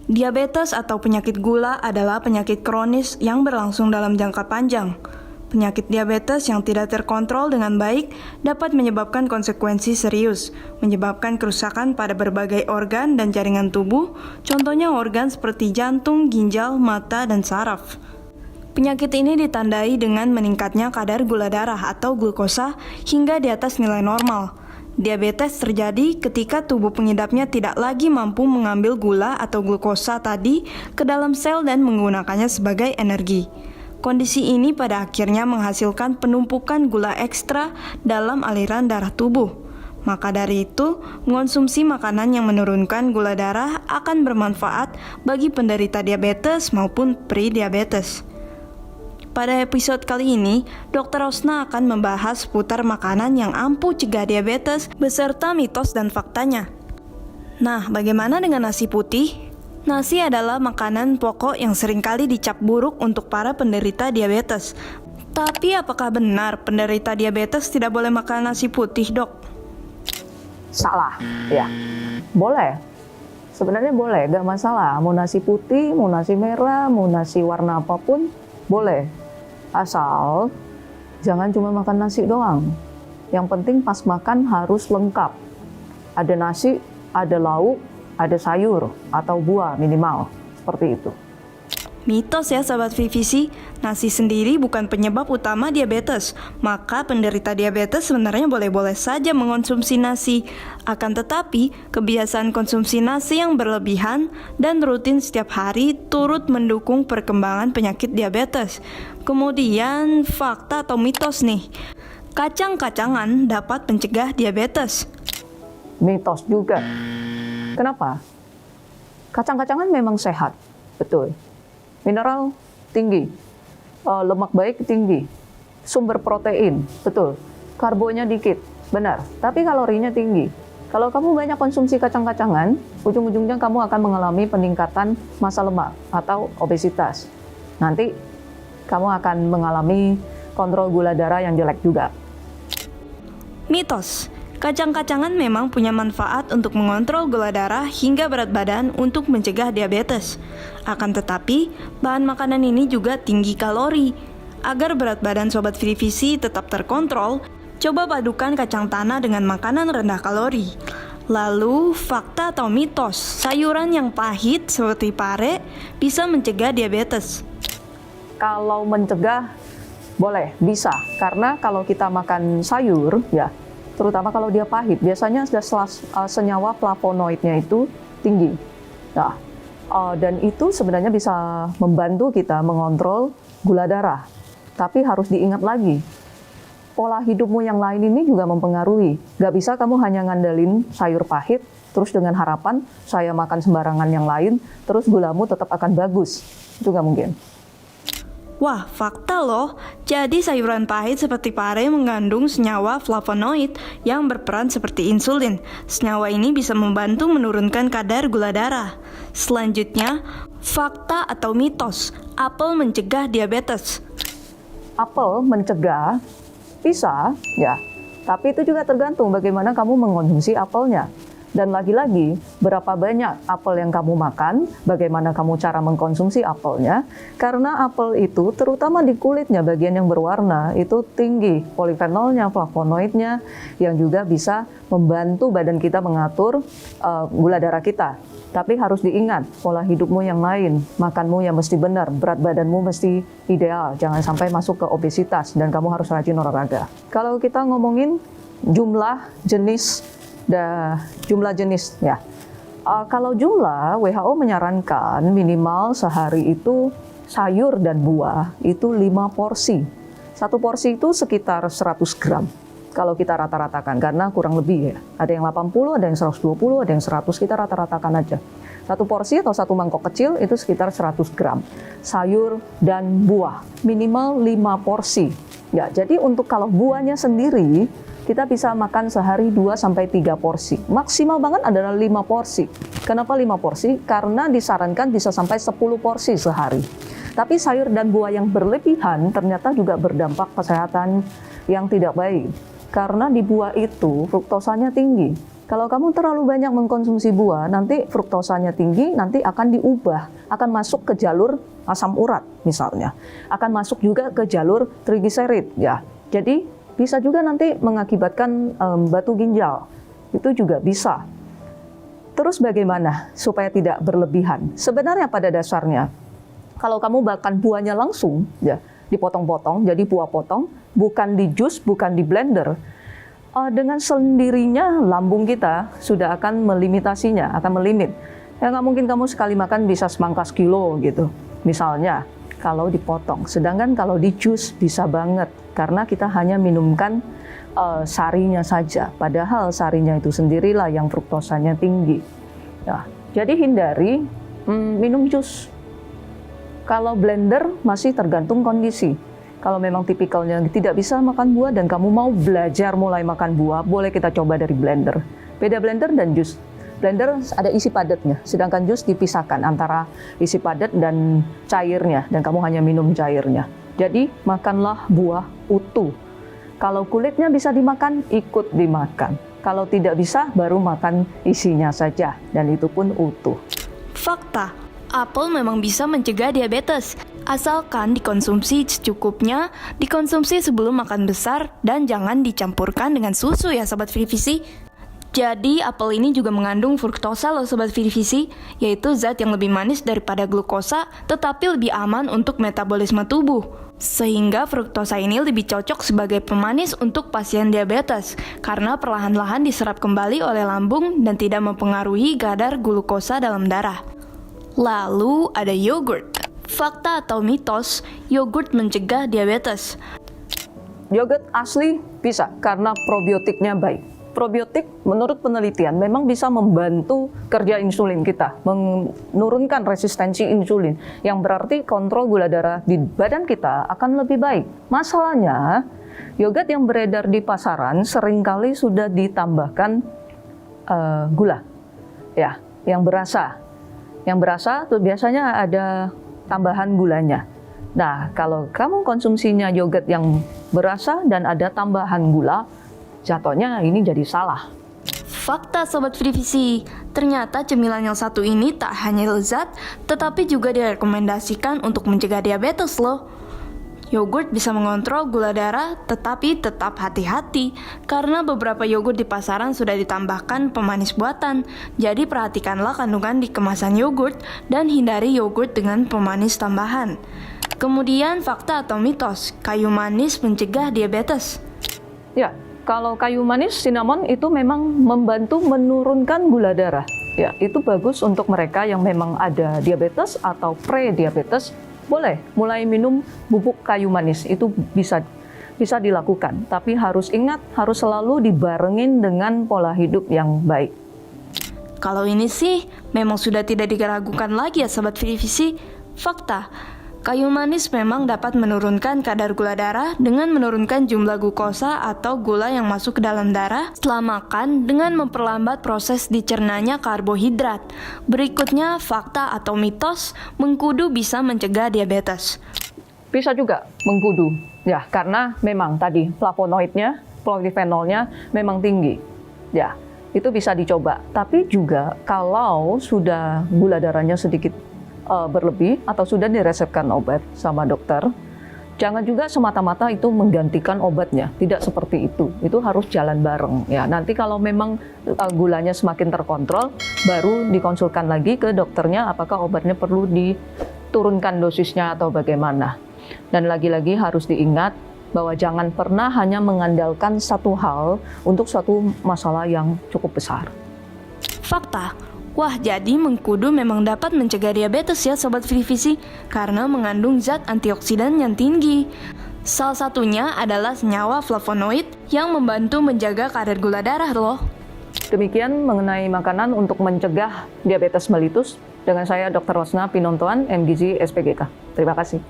Diabetes atau penyakit gula adalah penyakit kronis yang berlangsung dalam jangka panjang. Penyakit diabetes yang tidak terkontrol dengan baik dapat menyebabkan konsekuensi serius, menyebabkan kerusakan pada berbagai organ dan jaringan tubuh, contohnya organ seperti jantung, ginjal, mata, dan saraf. Penyakit ini ditandai dengan meningkatnya kadar gula darah atau glukosa hingga di atas nilai normal. Diabetes terjadi ketika tubuh pengidapnya tidak lagi mampu mengambil gula atau glukosa tadi ke dalam sel dan menggunakannya sebagai energi. Kondisi ini pada akhirnya menghasilkan penumpukan gula ekstra dalam aliran darah tubuh. Maka dari itu, mengonsumsi makanan yang menurunkan gula darah akan bermanfaat bagi penderita diabetes maupun pre-diabetes. Pada episode kali ini, Dr. Rosna akan membahas seputar makanan yang ampuh cegah diabetes beserta mitos dan faktanya. Nah, bagaimana dengan nasi putih? Nasi adalah makanan pokok yang seringkali dicap buruk untuk para penderita diabetes. Tapi apakah benar penderita diabetes tidak boleh makan nasi putih, Dok? Salah, ya. Boleh. Sebenarnya boleh, gak masalah. Mau nasi putih, mau nasi merah, mau nasi warna apapun, boleh. Asal jangan cuma makan nasi doang. Yang penting pas makan harus lengkap. Ada nasi, ada lauk, ada sayur atau buah minimal. Seperti itu. Mitos ya Sobat VVC, nasi sendiri bukan penyebab utama diabetes. Maka penderita diabetes sebenarnya boleh-boleh saja mengonsumsi nasi. Akan tetapi, kebiasaan konsumsi nasi yang berlebihan dan rutin setiap hari turut mendukung perkembangan penyakit diabetes. Kemudian, fakta atau mitos nih. Kacang-kacangan dapat mencegah diabetes. Mitos juga. Kenapa? Kacang-kacangan memang sehat, betul. Mineral tinggi, lemak baik tinggi, sumber protein, betul. Karbonya dikit, benar. Tapi kalorinya tinggi. Kalau kamu banyak konsumsi kacang-kacangan, ujung-ujungnya kamu akan mengalami peningkatan massa lemak atau obesitas. Nanti kamu akan mengalami kontrol gula darah yang jelek juga. Mitos. Kacang-kacangan memang punya manfaat untuk mengontrol gula darah hingga berat badan untuk mencegah diabetes. Akan tetapi, bahan makanan ini juga tinggi kalori. Agar berat badan Sobat VVC tetap terkontrol, coba padukan kacang tanah dengan makanan rendah kalori. Lalu, fakta atau mitos, sayuran yang pahit seperti pare bisa mencegah diabetes. Kalau mencegah, boleh, bisa. Karena kalau kita makan sayur, ya, terutama kalau dia pahit, biasanya senyawa flavonoidnya itu tinggi. Nah, dan itu sebenarnya bisa membantu kita mengontrol gula darah. Tapi harus diingat lagi, pola hidupmu yang lain ini juga mempengaruhi. Gak bisa kamu hanya ngandelin sayur pahit, terus dengan harapan saya makan sembarangan yang lain, terus gulamu tetap akan bagus. Itu gak mungkin. Wah, fakta loh. Jadi sayuran pahit seperti pare mengandung senyawa flavonoid yang berperan seperti insulin. Senyawa ini bisa membantu menurunkan kadar gula darah. Selanjutnya, fakta atau mitos, apel mencegah diabetes. Apel mencegah bisa, ya. Tapi itu juga tergantung bagaimana kamu mengkonsumsi apelnya. Dan lagi-lagi, berapa banyak apel yang kamu makan, bagaimana kamu cara mengkonsumsi apelnya. Karena apel itu, terutama di kulitnya, bagian yang berwarna, itu tinggi polifenolnya, flavonoidnya, yang juga bisa membantu badan kita mengatur gula darah kita. Tapi harus diingat, pola hidupmu yang lain, makanmu yang mesti benar, berat badanmu mesti ideal, jangan sampai masuk ke obesitas, dan kamu harus rajin olahraga. Kalau kita ngomongin jumlah jenis ya. Kalau jumlah, WHO menyarankan minimal sehari itu sayur dan buah itu 5 porsi. Satu porsi itu sekitar 100 gram. Kalau kita rata-ratakan, karena kurang lebih ya. Ada yang 80, ada yang 120, ada yang 100, kita rata-ratakan aja. Satu porsi atau satu mangkok kecil itu sekitar 100 gram. Sayur dan buah, minimal 5 porsi. Ya, jadi untuk kalau buahnya sendiri, kita bisa makan sehari 2-3 porsi. Maksimal banget adalah 5 porsi. Kenapa 5 porsi? Karena disarankan bisa sampai 10 porsi sehari. Tapi sayur dan buah yang berlebihan ternyata juga berdampak kesehatan yang tidak baik. Karena di buah itu fruktosanya tinggi. Kalau kamu terlalu banyak mengkonsumsi buah, nanti fruktosanya tinggi, nanti akan diubah, akan masuk ke jalur asam urat misalnya, akan masuk juga ke jalur trigliserid ya. Jadi bisa juga nanti mengakibatkan batu ginjal, itu juga bisa. Terus bagaimana supaya tidak berlebihan? Sebenarnya pada dasarnya, kalau kamu makan buahnya langsung, ya dipotong-potong, jadi buah potong, bukan di jus, bukan di blender, dengan sendirinya lambung kita sudah akan melimitasinya, akan melimit. Ya nggak mungkin kamu sekali makan bisa semangkas kilo gitu, misalnya kalau dipotong. Sedangkan kalau di jus bisa banget, karena kita hanya minumkan sarinya saja. Padahal sarinya itu sendirilah yang fruktosanya tinggi. Ya, jadi hindari minum jus. Kalau blender masih tergantung kondisi. Kalau memang tipikalnya tidak bisa makan buah dan kamu mau belajar mulai makan buah, boleh kita coba dari blender. Beda blender dan jus. Blender ada isi padatnya, sedangkan jus dipisahkan antara isi padat dan cairnya, dan kamu hanya minum cairnya. Jadi makanlah buah utuh. Kalau kulitnya bisa dimakan, ikut dimakan. Kalau tidak bisa, baru makan isinya saja, dan itu pun utuh. Fakta, apel memang bisa mencegah diabetes, asalkan dikonsumsi secukupnya, dikonsumsi sebelum makan besar, dan jangan dicampurkan dengan susu ya Sobat Vivisi. Jadi apel ini juga mengandung fruktosa loh Sobat Vivisi, yaitu zat yang lebih manis daripada glukosa, tetapi lebih aman untuk metabolisme tubuh. Sehingga fruktosa ini lebih cocok sebagai pemanis untuk pasien diabetes, karena perlahan-lahan diserap kembali oleh lambung dan tidak mempengaruhi kadar glukosa dalam darah. Lalu ada yogurt. Fakta atau mitos, yogurt mencegah diabetes? Yogurt asli bisa, karena probiotiknya baik. Probiotik menurut penelitian memang bisa membantu kerja insulin kita, menurunkan resistensi insulin, yang berarti kontrol gula darah di badan kita akan lebih baik. Masalahnya, yogurt yang beredar di pasaran seringkali sudah ditambahkan gula, ya, yang berasa. Yang berasa tuh biasanya ada tambahan gulanya. Nah, kalau kamu konsumsinya yogurt yang berasa dan ada tambahan gula, jatuhnya ini jadi salah. Fakta Sobat Vivisi, ternyata cemilan yang satu ini tak hanya lezat, tetapi juga direkomendasikan untuk mencegah diabetes loh. Yogurt bisa mengontrol gula darah, tetapi tetap hati-hati, karena beberapa yogurt di pasaran sudah ditambahkan pemanis buatan. Jadi perhatikanlah kandungan di kemasan yogurt, dan hindari yogurt dengan pemanis tambahan. Kemudian fakta atau mitos, kayu manis mencegah diabetes? Ya, kalau kayu manis, cinnamon itu memang membantu menurunkan gula darah. Ya, itu bagus untuk mereka yang memang ada diabetes atau pre-diabetes. Boleh mulai minum bubuk kayu manis, itu bisa dilakukan. Tapi harus ingat, harus selalu dibarengin dengan pola hidup yang baik. Kalau ini sih memang sudah tidak diragukan lagi ya Sobat Vivisi. Fakta, kayu manis memang dapat menurunkan kadar gula darah dengan menurunkan jumlah glukosa atau gula yang masuk ke dalam darah setelah makan dengan memperlambat proses dicernanya karbohidrat. Berikutnya, fakta atau mitos, mengkudu bisa mencegah diabetes? Bisa juga mengkudu, ya, karena memang tadi flavonoidnya, polifenolnya memang tinggi. Ya, itu bisa dicoba. Tapi juga kalau sudah gula darahnya sedikit berlebih atau sudah diresepkan obat sama dokter, jangan juga semata-mata itu menggantikan obatnya. Tidak seperti itu. Itu harus jalan bareng. Ya, nanti kalau memang gulanya semakin terkontrol, baru dikonsulkan lagi ke dokternya apakah obatnya perlu diturunkan dosisnya atau bagaimana. Dan lagi-lagi harus diingat bahwa jangan pernah hanya mengandalkan satu hal untuk suatu masalah yang cukup besar. Fakta. Wah, jadi mengkudu memang dapat mencegah diabetes ya Sobat Vivisi, karena mengandung zat antioksidan yang tinggi. Salah satunya adalah senyawa flavonoid yang membantu menjaga kadar gula darah loh. Demikian mengenai makanan untuk mencegah diabetes mellitus dengan saya Dr. Rosna Pinontoan, MGZ SPGK. Terima kasih.